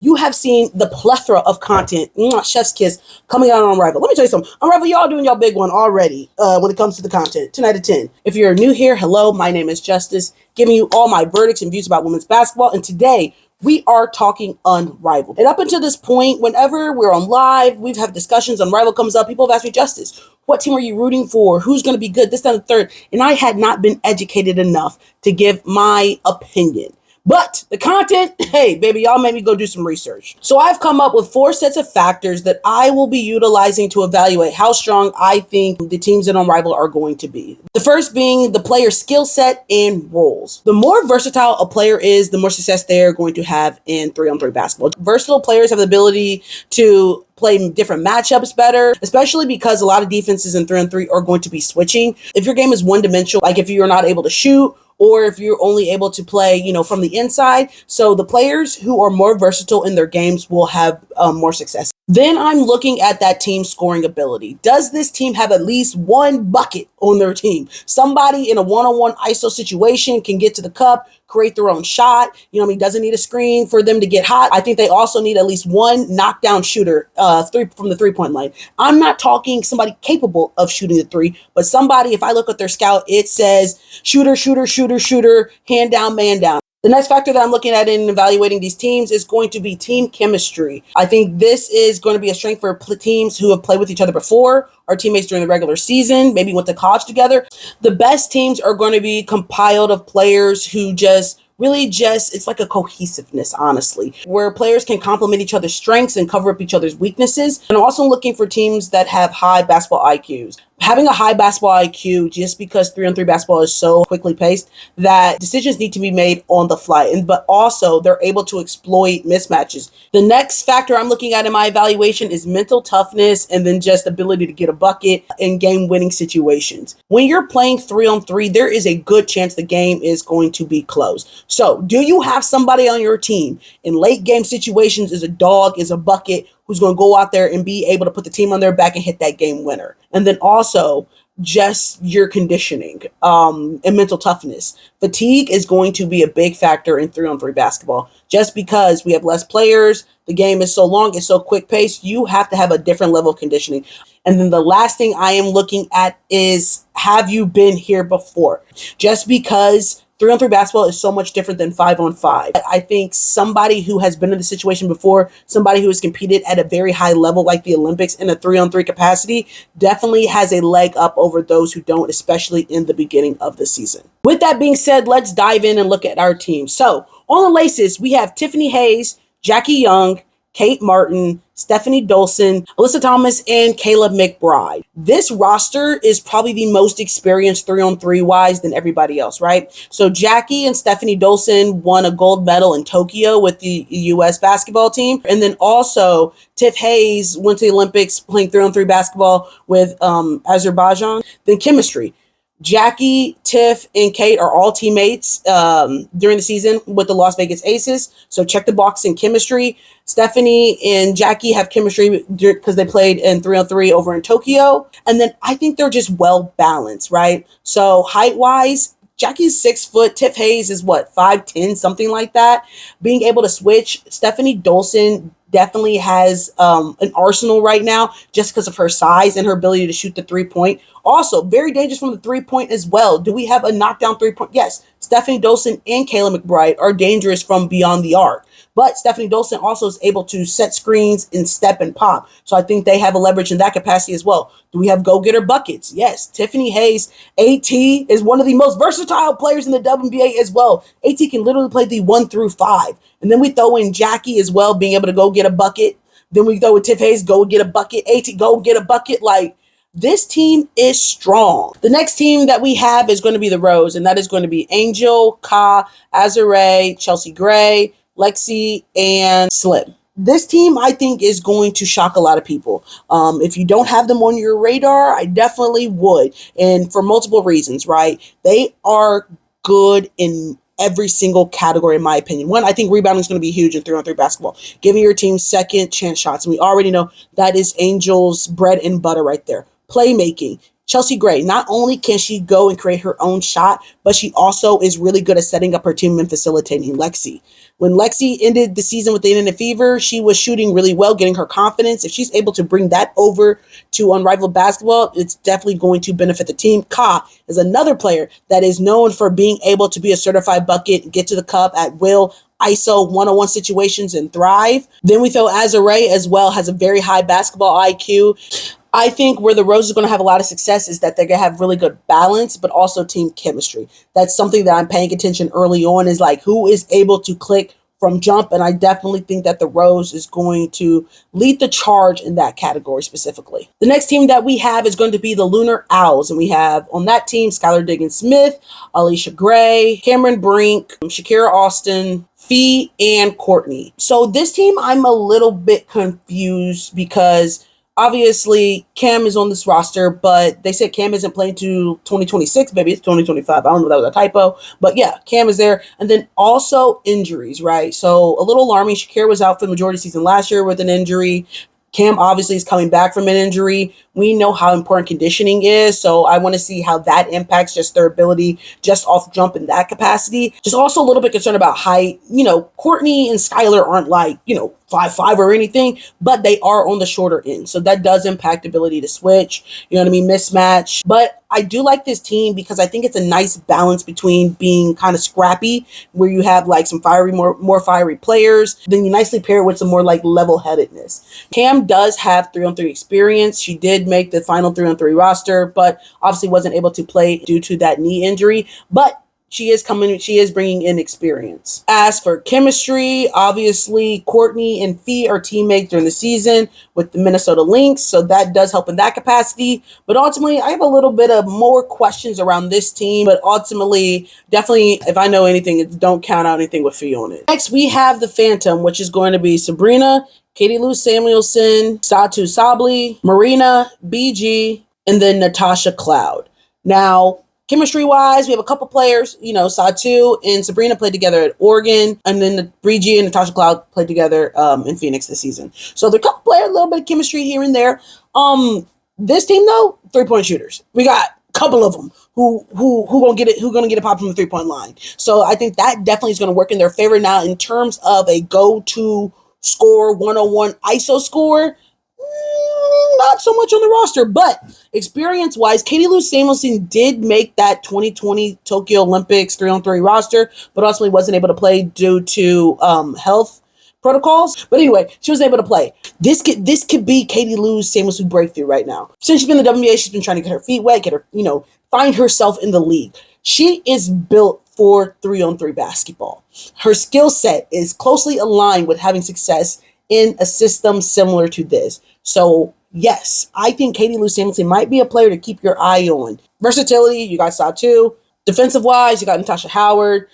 you have seen the plethora of content, chef's kiss, coming out on Unrivaled. Let me tell you something. Unrivaled, y'all doing y'all big one already when it comes to the content. 10 out of 10. If you're new here, hello, my name is Justice, giving you all my verdicts and views about women's basketball. And today, we are talking Unrivaled. And up until this point, whenever we're on live, we've had discussions, Unrivaled comes up, people have asked me, Justice, what team are you rooting for? Who's going to be good? This, that, and the third. And I had not been educated enough to give my opinion. But the content, hey, baby, y'all made me go do some research. So I've come up with 4 sets of factors that I will be utilizing to evaluate how strong I think the teams in Unrivaled are going to be. The first being the player's skill set and roles. The more versatile a player is, the more success they're going to have in 3-on-3 basketball. Versatile players have the ability to play different matchups better, especially because a lot of defenses in 3-on-3 are going to be switching. If your game is one-dimensional, like if you're not able to shoot, or if you're only able to play, from the inside. So the players who are more versatile in their games will have more success. Then I'm looking at that team's scoring ability. Does this team have at least one bucket on their team? Somebody in a one-on-one ISO situation can get to the cup, create their own shot. Doesn't need a screen for them to get hot. I think they also need at least one knockdown shooter from the three-point line. I'm not talking somebody capable of shooting the three, but somebody, if I look at their scout, it says shooter, shooter, shooter, shooter, hand down, man down. The next factor that I'm looking at in evaluating these teams is going to be team chemistry. I think this is going to be a strength for teams who have played with each other before, or teammates during the regular season, maybe went to college together. The best teams are going to be compiled of players who it's like a cohesiveness, honestly, where players can complement each other's strengths and cover up each other's weaknesses. And I'm also looking for teams that have high basketball IQs. Having a high basketball IQ, just because 3-on-3 basketball is so quickly paced, that decisions need to be made on the fly, but also they're able to exploit mismatches. The next factor I'm looking at in my evaluation is mental toughness, and then just ability to get a bucket in game-winning situations. When you're playing 3-on-3, there is a good chance the game is going to be close. So do you have somebody on your team in late game situations is a dog, is a bucket, who's going to go out there and be able to put the team on their back and hit that game winner? And then also just your conditioning and mental toughness. Fatigue is going to be a big factor in 3-on-3 basketball. Just because we have less players, the game is so long, it's so quick paced, you have to have a different level of conditioning. And then the last thing I am looking at is, have you been here before? Just because 3-on-3 basketball is so much different than 5-on-5. I think somebody who has been in the situation before, somebody who has competed at a very high level like the Olympics in a 3-on-3 capacity, definitely has a leg up over those who don't, especially in the beginning of the season. With that being said, let's dive in and look at our team. So on the laces, we have Tiffany Hayes, Jackie Young, Kate Martin, Stephanie Dolson, Alyssa Thomas, and Kayla McBride. This roster is probably the most experienced 3-on-3 wise than everybody else, right? So Jackie and Stephanie Dolson won a gold medal in Tokyo with the U.S. basketball team. And then also Tiff Hayes went to the Olympics playing 3-on-3 basketball with Azerbaijan. Then chemistry. Jackie, Tiff, and Kate are all teammates during the season with the Las Vegas Aces. So check the box in chemistry. Stephanie and Jackie have chemistry because they played in 3-on-3 over in Tokyo. And then I think they're just well balanced, right? So height-wise, Jackie's 6 foot. Tiff Hayes is 5'10", something like that. Being able to switch. Stephanie Dolson definitely has an arsenal right now just because of her size and her ability to shoot the 3-point. Also, very dangerous from the 3-point as well. Do we have a knockdown 3-point? Yes. Stephanie Dolson and Kayla McBride are dangerous from beyond the arc. But Stephanie Dolson also is able to set screens and step and pop. So I think they have a leverage in that capacity as well. Do we have go-getter buckets? Yes. Tiffany Hayes, AT, is one of the most versatile players in the WNBA as well. AT can literally play the 1 through 5. And then we throw in Jackie as well, being able to go get a bucket. Then we throw in Tiff Hayes, go get a bucket. AT, go get a bucket. This team is strong. The next team that we have is going to be the Rose, and that is going to be Angel, Ka, Azare, Chelsea Gray, Lexi, and Slim. This team, I think, is going to shock a lot of people. If you don't have them on your radar, I definitely would. And for multiple reasons, right? They are good in every single category, in my opinion. One, I think rebounding is going to be huge in 3-on-3 basketball. Giving your team second chance shots. And we already know that is Angel's bread and butter right there. Playmaking. Chelsea Gray, not only can she go and create her own shot, but she also is really good at setting up her team and facilitating Lexi. When Lexi ended the season with the Internet Fever, she was shooting really well, getting her confidence. If she's able to bring that over to Unrivaled Basketball, it's definitely going to benefit the team. Ka is another player that is known for being able to be a certified bucket, get to the cup at will, ISO one-on-one situations, and thrive. Then we throw Azare as well, has a very high basketball IQ. I think where the Rose is going to have a lot of success is that they're going to have really good balance, but also team chemistry. That's something that I'm paying attention early on, is like who is able to click from jump. And I definitely think that the Rose is going to lead the charge in that category specifically. The next team that we have is going to be the Lunar Owls. And we have on that team, Skylar Diggins-Smith, Alicia Gray, Cameron Brink, Shakira Austin, Fee, and Courtney. So this team, I'm a little bit confused because obviously, Cam is on this roster, but they said Cam isn't playing to 2026. Maybe it's 2025. I don't know if that was a typo. But yeah, Cam is there. And then also injuries, right? So a little alarming. Shakira was out for the majority of the season last year with an injury. Cam obviously is coming back from an injury. We know how important conditioning is, so I want to see how that impacts just their ability just off jump in that capacity. Just also a little bit concerned about height. Courtney and Skylar aren't like, 5'5" or anything, but they are on the shorter end. So that does impact ability to switch, mismatch. But I do like this team because I think it's a nice balance between being kind of scrappy, where you have like some fiery, more fiery players, then you nicely pair it with some more like level-headedness. Cam does have 3-on-3 experience. She did make the final 3-on-3 roster, but obviously wasn't able to play due to that knee injury. But she is bringing in experience. As for chemistry, obviously Courtney and Fee are teammates during the season with the Minnesota Lynx, so that does help in that capacity. But ultimately, I have a little bit of more questions around this team, but ultimately, definitely, if I know anything, don't count out anything with Fee on it. Next, we have the Phantom, which is going to be Sabrina, Katie Lou Samuelson, Satu Sabli, Marina, BG, and then Natasha Cloud. Now, chemistry-wise, we have a couple players. Satu and Sabrina played together at Oregon, and then BG and Natasha Cloud played together in Phoenix this season. So they're a couple players, a little bit of chemistry here and there. This team, though, 3-point shooters. We got a couple of them who gonna get it, gonna get a pop from the 3-point line. So I think that definitely is going to work in their favor. Now, in terms of a go-to score, one-on-one ISO score, not so much on the roster, but experience-wise, Katie Lou Samuelson did make that 2020 Tokyo Olympics 3-on-3 roster, but ultimately wasn't able to play due to health protocols. But anyway, she was able to play. This could be Katie Lou Samuelson breakthrough right now. Since she's been in the WNBA, she's been trying to get her feet wet, get her, find herself in the league. She is built for 3-on-3 basketball. Her skill set is closely aligned with having success in a system similar to this. So yes, I think Katie Lou Samuelson might be a player to keep your eye on. Versatility, you got Satu. Defensive-wise, you got Natasha Howard.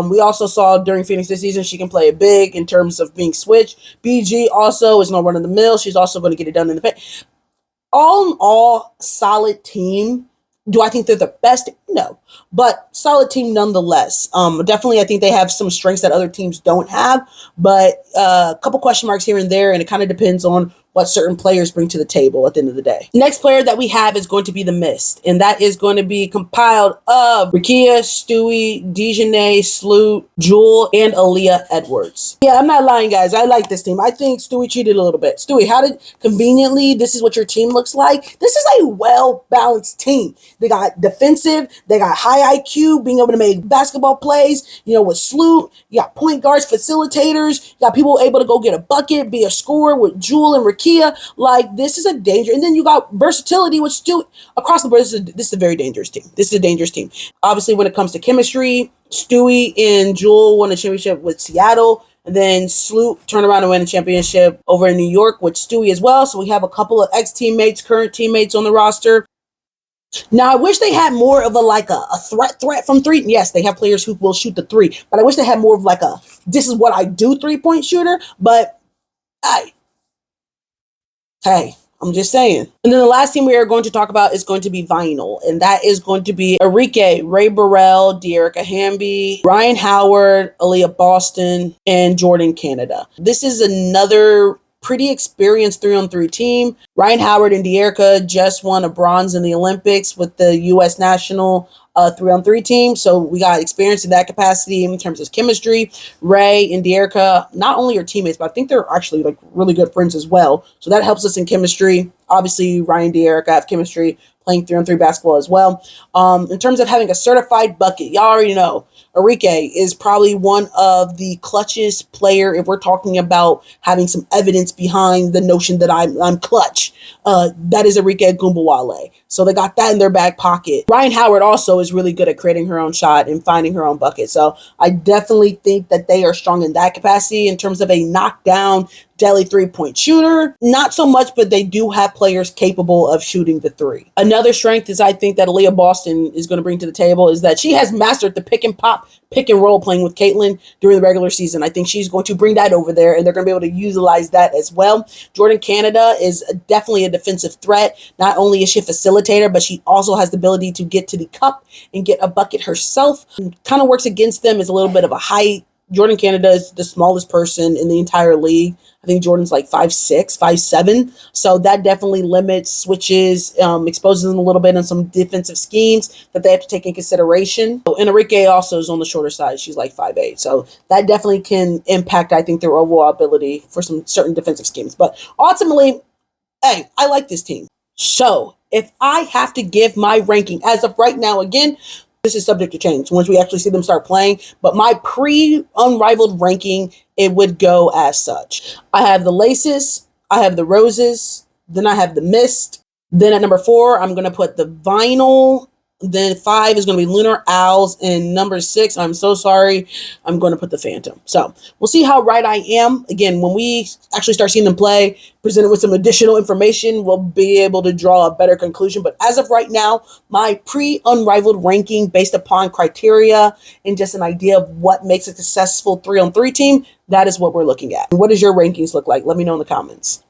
We also saw during Phoenix this season, she can play it big in terms of being switched. BG also is no run-of-the-mill. She's also going to get it done in the paint. All in all, solid team. Do I think they're the best? No, but solid team nonetheless. Definitely, I think they have some strengths that other teams don't have, but a couple question marks here and there, and it kind of depends on what certain players bring to the table at the end of the day. Next player that we have is going to be the Mist, and that is going to be compiled of Rikia, Stewie, Dejanay, Sloot, Jewel, and Aaliyah Edwards. Yeah, I'm not lying, guys. I like this team. I think Stewie cheated a little bit. Stewie, conveniently, this is what your team looks like. This is a well-balanced team. They got defensive, they got high IQ, being able to make basketball plays, with Sloot, you got point guards, facilitators, you got people able to go get a bucket, be a scorer with Jewel and Rikia. Like, this is a danger. And then you got versatility with Stewie across the board. This is a very dangerous team. This is a dangerous team. Obviously, when it comes to chemistry, Stewie and Jewel won a championship with Seattle. And then Sloot turned around and won a championship over in New York with Stewie as well. So we have a couple of ex-teammates, current teammates on the roster. Now, I wish they had more of a threat from three. Yes, they have players who will shoot the three, but I wish they had more of like this is what I do 3-point shooter. But hey, I'm just saying. And then the last team we are going to talk about is going to be Vinyl, and that is going to be Enrique, Ray Burrell, Dearica Hamby, Ryan Howard, Aaliyah Boston, and Jordan Canada. This is another pretty experienced 3-on-3 team. Ryan Howard and De'Erica just won a bronze in the Olympics with the U.S. national 3-on-3 team. So we got experience in that capacity in terms of chemistry. Ray and De'Erica not only are teammates, but I think they're actually like really good friends as well. So that helps us in chemistry. Obviously, Ryan and De'Erica have chemistry playing 3-on-3 basketball as well. In terms of having a certified bucket, y'all already know Enrique is probably one of the clutchest player if we're talking about having some evidence behind the notion that I'm clutch. That is Enrique Gumbawale. So they got that in their back pocket. Ryan Howard also is really good at creating her own shot and finding her own bucket. So I definitely think that they are strong in that capacity. In terms of a knockdown Delhi 3-point shooter, not so much, but they do have players capable of shooting the three. Another strength is I think that Aaliyah Boston is going to bring to the table is that she has mastered the pick and pop, pick and roll playing with Caitlin during the regular season. I think she's going to bring that over there, and they're going to be able to utilize that as well. Jordan Canada is definitely a defensive threat. Not only is she a facilitator, but she also has the ability to get to the cup and get a bucket herself. Kind of works against them is a little bit of a height. Jordan Canada is the smallest person in the entire league. I think Jordan's like 5'6", 5'7". So that definitely limits switches, exposes them a little bit in some defensive schemes that they have to take in consideration. And Enrique also is on the shorter side. She's like 5'8". So that definitely can impact, I think, their overall ability for some certain defensive schemes. But ultimately, hey, I like this team. So if I have to give my ranking as of right now, again, this is subject to change once we actually see them start playing. But my pre-Unrivaled ranking, it would go as such. I have the Laces, I have the Roses, then I have the Mist. Then at number 4, I'm going to put the Vinyl. Then 5 is going to be Lunar Owls. And number 6, I'm so sorry, I'm going to put the Phantom. So we'll see how right I am. Again, when we actually start seeing them play, presented with some additional information, we'll be able to draw a better conclusion. But as of right now, my pre-Unrivaled ranking based upon criteria and just an idea of what makes a successful 3-on-3 team, that is what we're looking at. What does your rankings look like? Let me know in the comments.